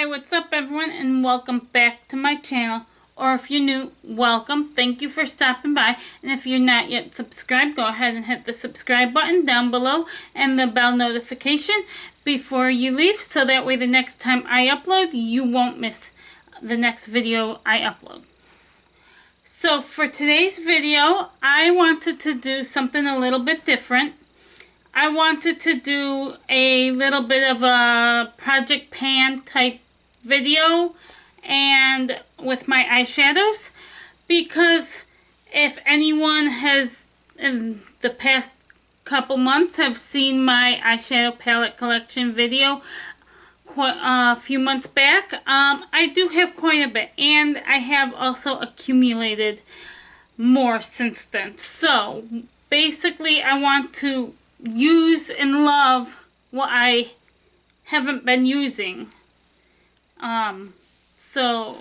What's up everyone, and welcome back to my channel. Or if you're new, welcome. Thank you for stopping by. And if you're not yet subscribed, go ahead and hit the subscribe button down below and the bell notification before you leave, so that way the next time I upload, you won't miss the next video I upload. So for today's video, I wanted to do something a little bit different. I wanted to do a little bit of a project pan type video and with my eyeshadows, because if anyone has in the past couple months have seen my eyeshadow palette collection video a few months back, I do have quite a bit, and I have also accumulated more since then. So basically I want to use and love what I haven't been using. So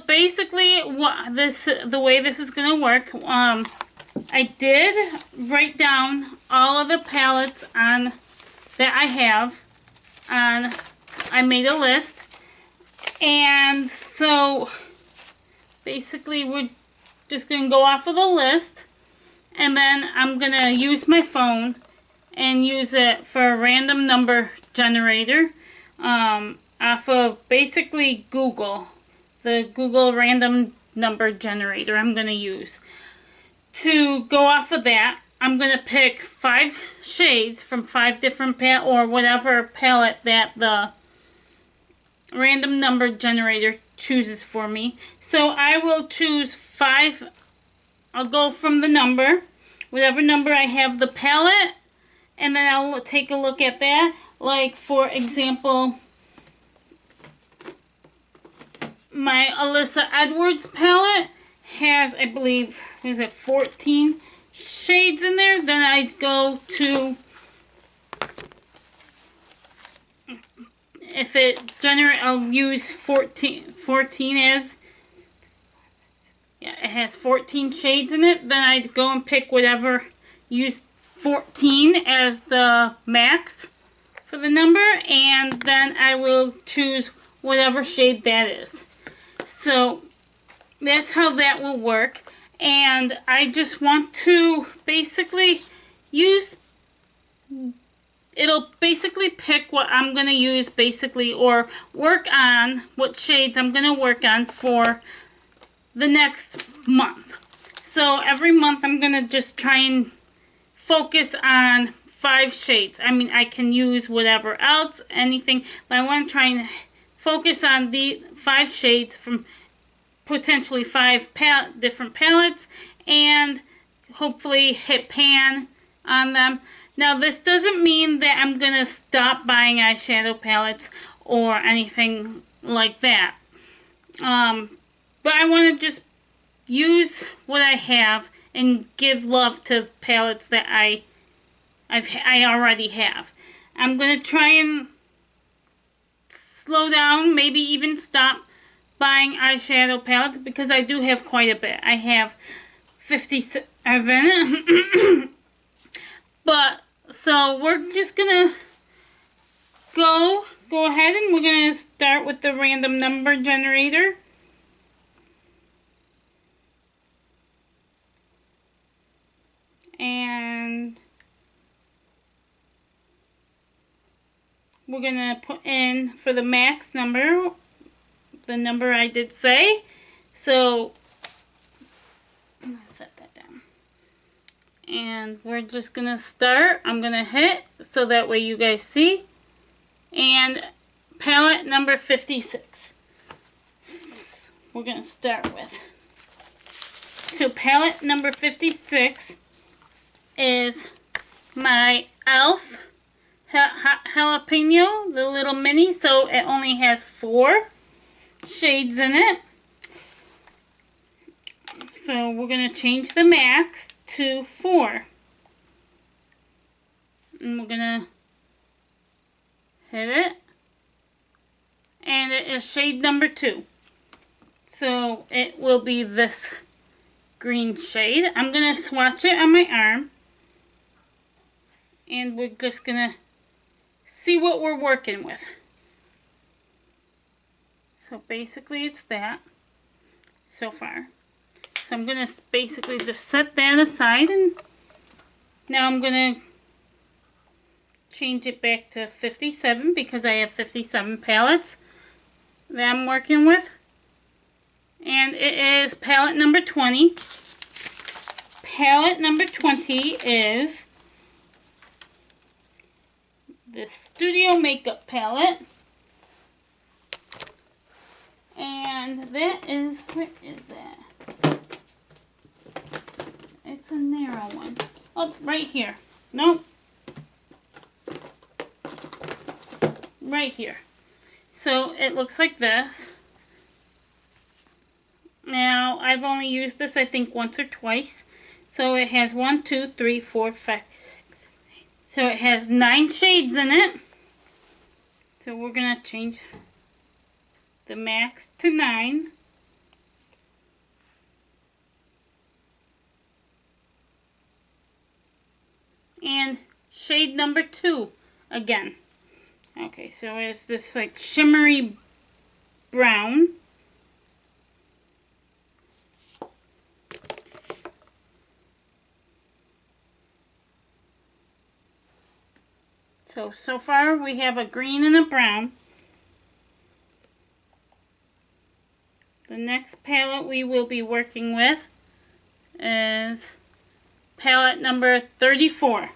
basically the way this is gonna work, I did write down all of the palettes that I have, and I made a list. And so basically we're just gonna go off of the list, and then I'm gonna use my phone and use it for a random number generator off of basically Google. The Google random number generator I'm gonna use. To go off of that, I'm gonna pick 5 shades from 5 different or whatever palette that the random number generator chooses for me. So I will choose 5. I'll go from the number, whatever number I have the palette, and then I'll take a look at that. Like, for example, my Alyssa Edwards palette has, I believe, is it 14 shades in there. Then I'd go to, if it generate, I'll use 14 as, yeah, it has 14 shades in it. Then I'd go and pick whatever, use 14 as the max for the number, and then I will choose whatever shade that is. So that's how that will work. And I just want to basically use, it'll basically pick what I'm going to use basically, or work on what shades I'm going to work on for the next month. So every month I'm going to just try and focus on 5 shades. I mean, I can use whatever else, anything, but I want to try and focus on the 5 shades from potentially 5 different palettes, and hopefully hit pan on them. Now, this doesn't mean that I'm going to stop buying eyeshadow palettes or anything like that. But I want to just use what I have and give love to palettes that I already have. I'm going to try and slow down, maybe even stop buying eyeshadow palettes, because I do have quite a bit. I have 57. But so we're just gonna go ahead, and we're gonna start with the random number generator. And we're gonna put in for the max number, the number I did say. So I'm gonna set that down, and we're just gonna start. I'm gonna hit so that way you guys see. And palette number 56 we're gonna start with. So palette number 56 is my Elf Jalapeno, the little mini. So it only has 4 shades in it. So we're going to change the max to 4. And we're going to hit it. And it is shade number 2. So it will be this green shade. I'm going to swatch it on my arm. And we're just going to see what we're working with. So basically it's that so far. So I'm going to basically just set that aside, and now I'm going to change it back to 57 because I have 57 palettes that I'm working with. And it is palette number 20. Palette number 20 is the Studio Makeup palette. And that is, where is that? It's a narrow one. Oh, right here. Nope. Right here. So it looks like this. Now, I've only used this, I think, once or twice. So it has 1, 2, 3, 4, 5, 6, 7, 8. So it has 9 shades in it. So we're going to change the max to 9. And shade number 2 again. Okay, so it's this like shimmery brown. So far we have a green and a brown. The next palette we will be working with is palette number 34.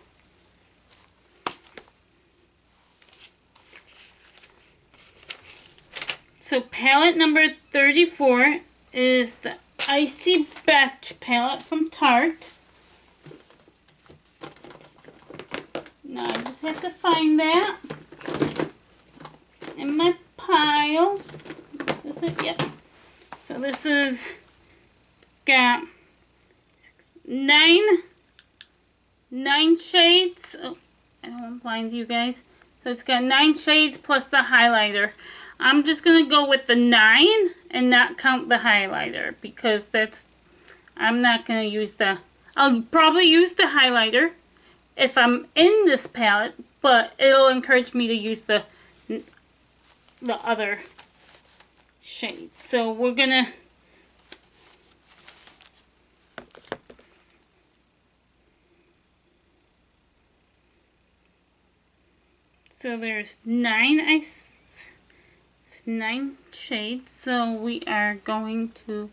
So palette number 34 is the Icy Batch palette from Tarte. Now I just have to find that in my pile. Is this it? Yep. So this is got 9 shades. Oh, I don't want to blind you guys. So it's got 9 shades plus the highlighter. I'm just going to go with the 9 and not count the highlighter because I'm not going to use I'll probably use the highlighter if I'm in this palette, but it'll encourage me to use the other shades. So we're going to so there's 9 shades, so we are going to,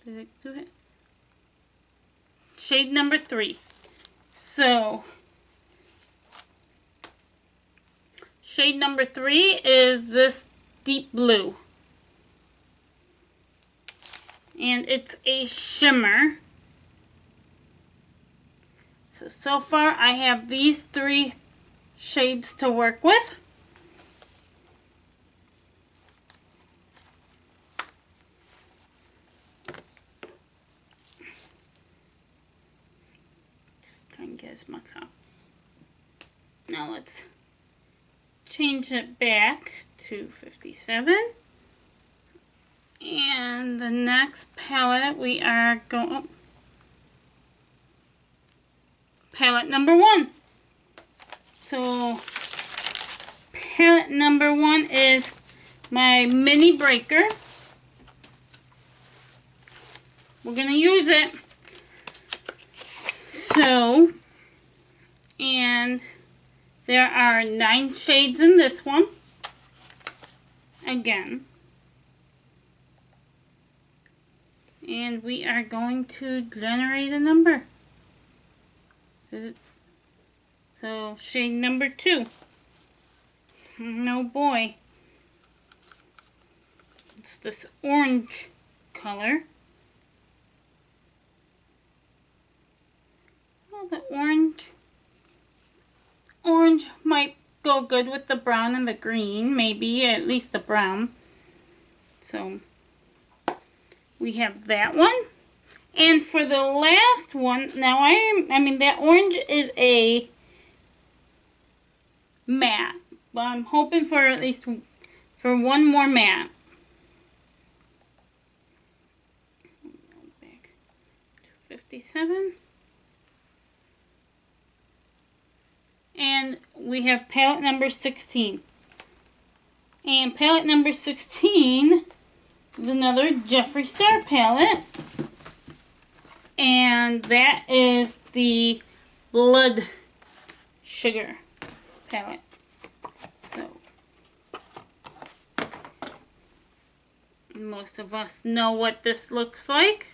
did it do it? Shade number 3. So shade number 3 is this deep blue, and it's a shimmer. So far I have these 3 shades to work with. Get as much up. Now let's change it back to 57. And the next palette we are going, palette number 1. So palette number 1 is my mini breaker. We're going to use it. So, and there are 9 shades in this one. Again. And we are going to generate a number. So, shade number 2. Oh boy. It's this orange color. The orange might go good with the brown and the green, maybe at least the brown. So we have that one. And for the last one, now I mean that orange is a matte, but I'm hoping for at least for one more matte. Back to 57. And we have palette number 16. And palette number 16 is another Jeffree Star palette. And that is the Blood Sugar palette. So, most of us know what this looks like,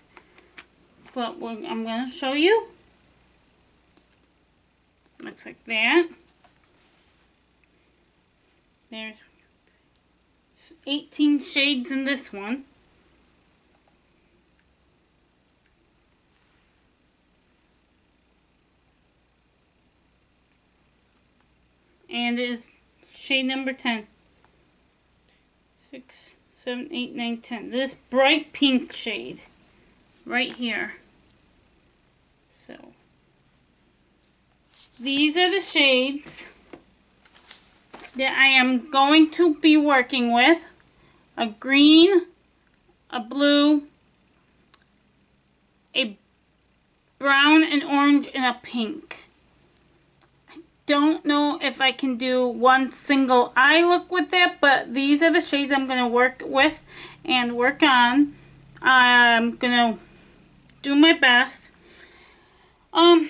but I'm going to show you. Looks like that. There's 18 shades in this one. And it is shade number 10. 6, 7, 8, 9, 10. This bright pink shade right here. So, these are the shades that I am going to be working with. A green, a blue, a brown, an orange, and a pink. Don't know if I can do one single eye look with that, but these are the shades I'm going to work with and work on. I'm going to do my best. I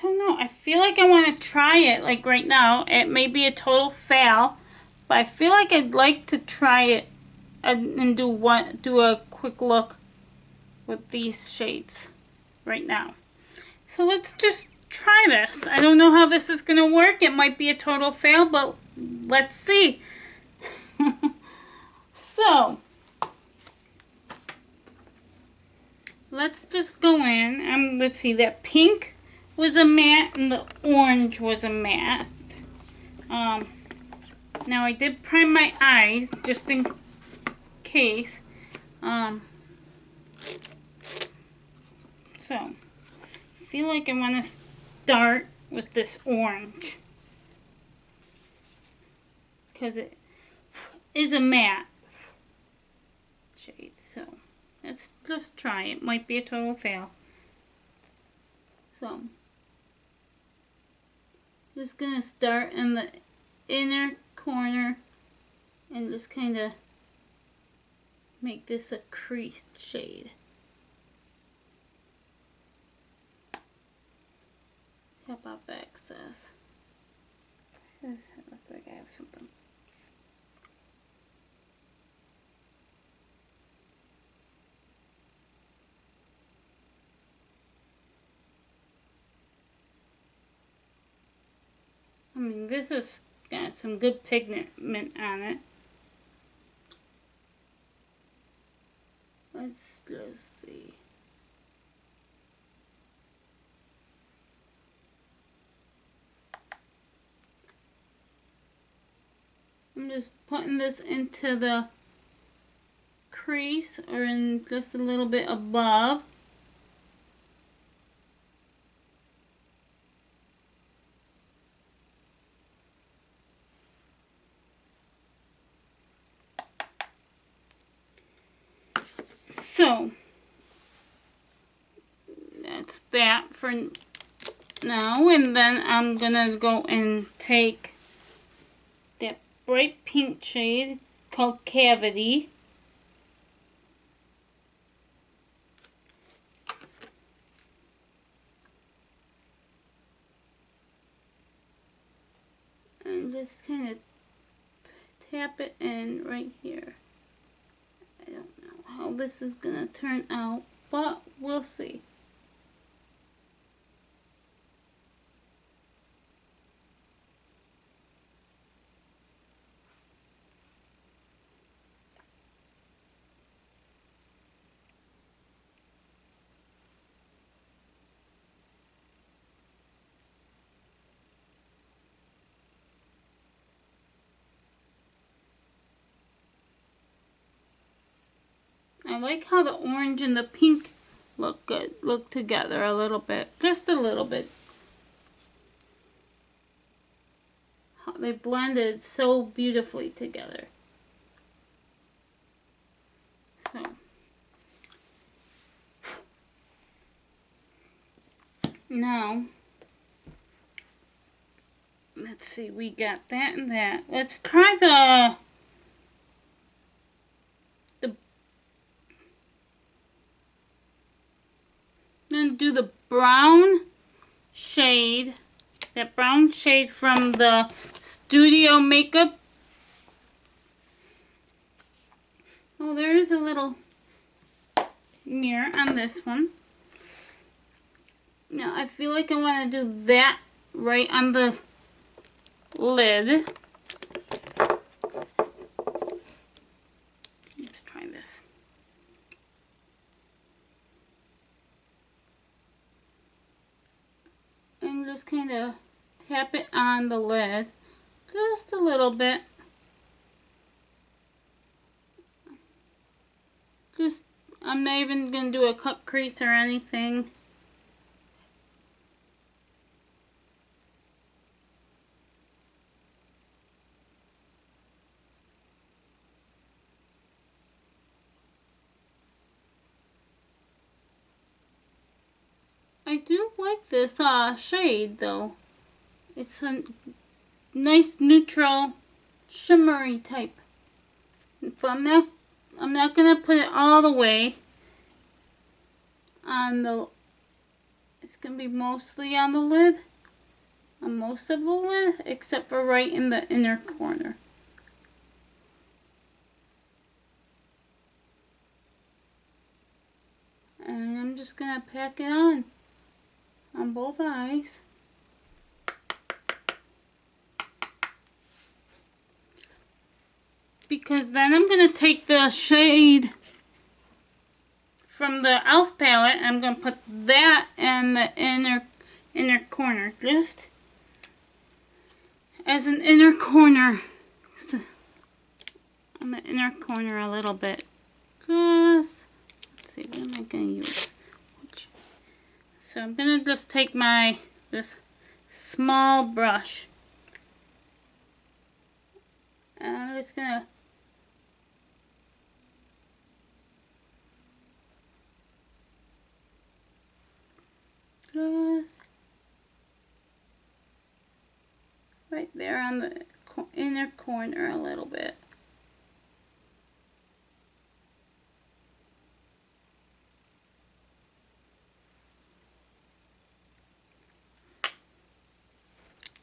don't know. I feel like I want to try it like right now. It may be a total fail, but I feel like I'd like to try it and do a quick look with these shades right now. So let's just try this. I don't know how this is going to work. It might be a total fail, but let's see. So, let's just go in. Let's see, that pink was a matte and the orange was a matte. Now I did prime my eyes just in case. So, I feel like I want to start with this orange because it is a matte shade. So let's just try. It might be a total fail. So just gonna start in the inner corner and just kind of make this a creased shade. Tap off the excess. It looks like I have something. I mean, this has got some good pigment on it. Let's just see. I'm just putting this into the crease or in just a little bit above. So, that's that for now, and then I'm gonna go and take that bright pink shade called Cavity. And just kind of tap it in right here. I don't know how this is gonna turn out, but we'll see. I like how the orange and the pink look good, look together a little bit, just a little bit. How they blended so beautifully together. So, now let's see, we got that and that. Let's try the then do the brown shade. That brown shade from the Studio Makeup. Oh, there is a little mirror on this one. Now, I feel like I want to do that right on the lid. Let's try this. And just kind of tap it on the lid just a little bit. Just, I'm not even going to do a cut crease or anything. I do like this shade though. It's a nice neutral shimmery type. But I'm not gonna put it all the way on the, it's gonna be mostly on the lid, on most of the lid, except for right in the inner corner. And I'm just gonna pack it on both eyes. Because then I'm going to take the shade from the e.l.f. palette and I'm going to put that in the inner corner. Just as an inner corner. On the inner corner a little bit. Just, let's see, what am I going to use? So I'm going to just take this small brush. And I'm just going to just right there on the inner corner a little bit.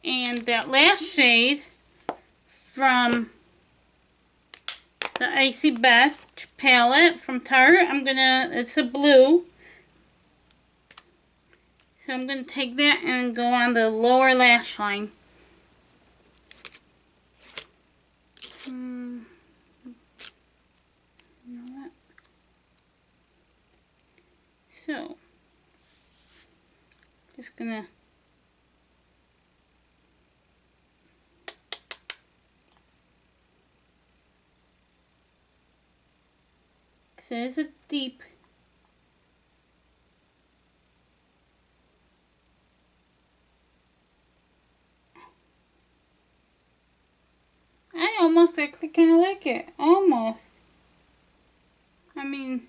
And that last shade from the Icy Batch palette from Tarte, it's a blue. So I'm going to take that and go on the lower lash line. You know what? So, just going to there's a deep I almost actually kind of like it. Almost. I mean,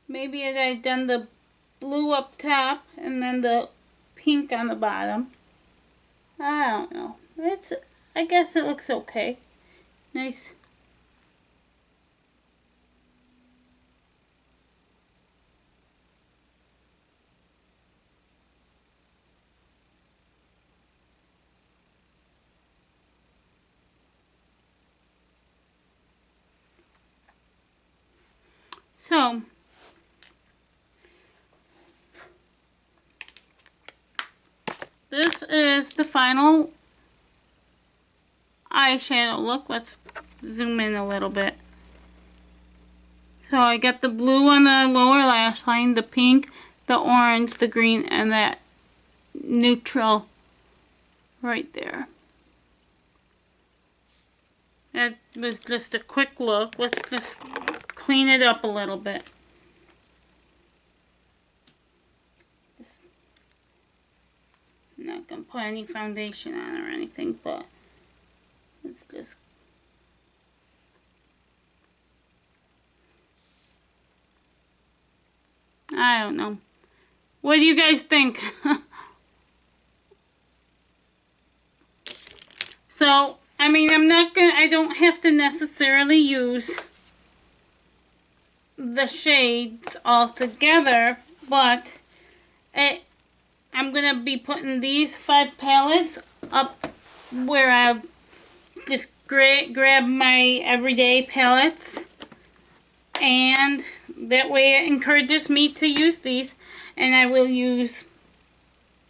maybe if I'd done the blue up top and then the pink on the bottom. I don't know. I guess it looks okay. Nice. So, this is the final eyeshadow look. Let's zoom in a little bit. So I got the blue on the lower lash line, the pink, the orange, the green, and that neutral right there. That was just a quick look. Let's just clean it up a little bit. I'm not going to put any foundation on or anything, but let's just... I don't know. What do you guys think? So, I mean, I don't have to necessarily use the shades all together, but I'm going to be putting these 5 palettes up where I just grab my everyday palettes, and that way it encourages me to use these, and I will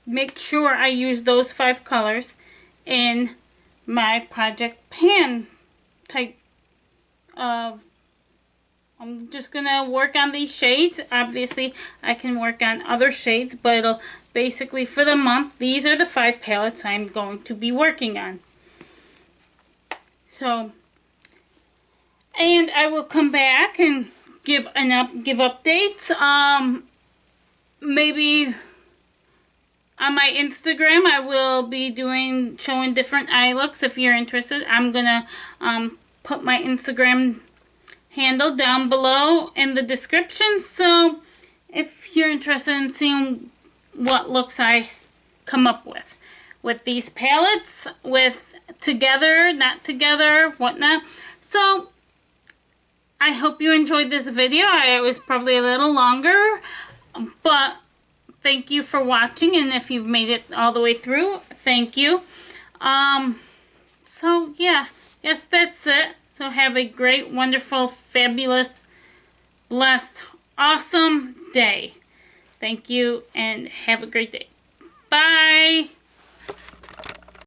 make sure I use those 5 colors in my project pan type of. I'm just gonna work on these shades. Obviously I can work on other shades, but it'll basically, for the month, these are the 5 palettes I'm going to be working on. So, and I will come back and give updates. Maybe on my Instagram I will be showing different eye looks. If you're interested, I'm gonna put my Instagram handle down below in the description, so if you're interested in seeing what looks I come up with these palettes, with together, not together, whatnot. So I hope you enjoyed this video. It was probably a little longer, but thank you for watching, and if you've made it all the way through, thank you. So yeah, yes, that's it. So have a great, wonderful, fabulous, blessed, awesome day. Thank you, and have a great day. Bye.